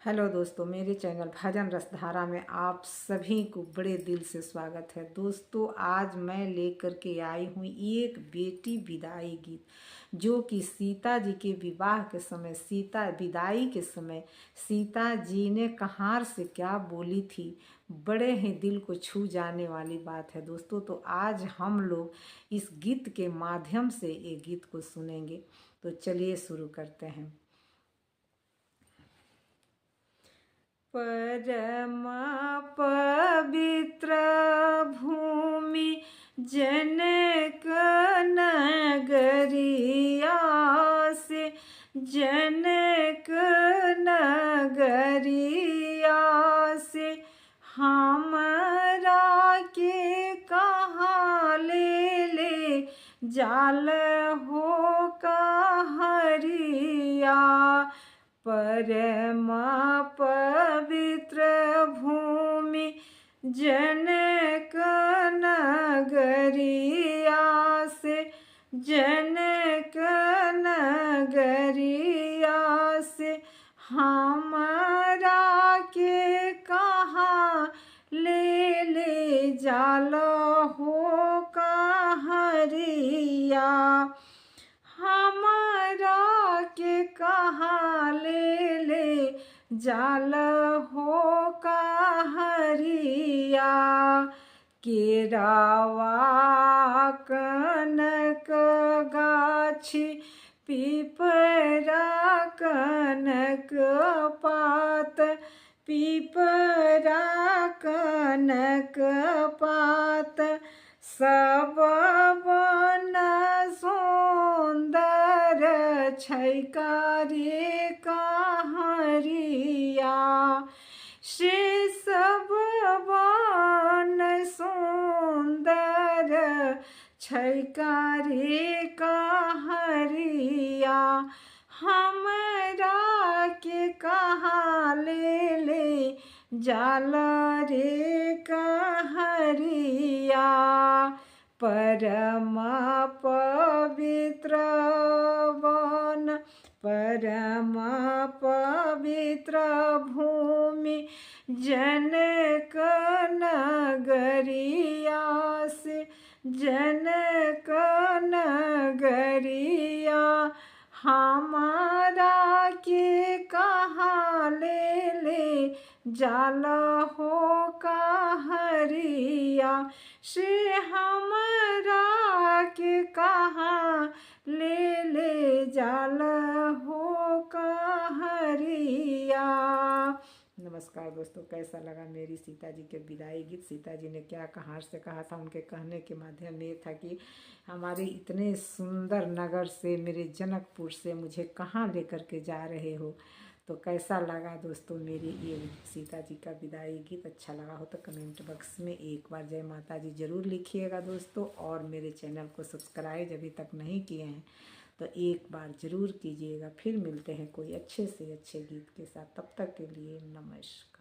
Hello दोस्तों, मेरे channel भजन रसधारा में आप सभी को बड़े दिल से स्वागत है। दोस्तों, आज मैं लेकर के आई हूँ एक बेटी विदाई गीत, जो कि सीता जी के विवाह के समय, सीता विदाई के समय सीता जी ने कहार से क्या बोली थी। बड़े ही दिल को छू जाने वाली बात है दोस्तों। तो आज हम लोग इस गीत के माध्यम से ये गीत को सुनेंगे। तो चलिए शुरू करते हैं। परम पवित्र भूमि जनक नगरिया से, जनक नगरिया से हमरा के कहाँ ले जाल हो कहरिया। परम पवित्र भूमि जनक नगरिया से, जनक नगरिया से हमरा के कहाँ ले जाल हो कहरिया। हमरा के कहाँ ले जाल हो कहरिया। केरावा कनक गाछी पिपरा कनक पात, पिपरा कनक पात सब बन सुंदर छैका रे कहरिया। से सब बन सुंदर छैका रे कहरिया। हमरा के कहाँ ले जाल रे कहरिया। परम पवित्र वन, परम पवित्र भूमि जनक नगरिया से, जनक नगरिया हमारा के कहाँ ले जाल हो कहरिया। से हमरा के कहाँ ले जाल हो कहरिया। नमस्कार दोस्तों, कैसा लगा मेरी सीता जी के विदाई गीत। सीता जी ने क्या कहार से कहा था, उनके कहने के माध्यम ये था कि हमारे इतने सुंदर नगर से, मेरे जनकपुर से मुझे कहाँ लेकर के जा रहे हो। तो कैसा लगा दोस्तों मेरी ये सीता जी का विदाई गीत। अच्छा लगा हो तो कमेंट बॉक्स में एक बार जय माता जी ज़रूर लिखिएगा दोस्तों। और मेरे चैनल को सब्सक्राइब अभी तक नहीं किए हैं तो एक बार ज़रूर कीजिएगा। फिर मिलते हैं कोई अच्छे से अच्छे गीत के साथ। तब तक के लिए नमस्कार।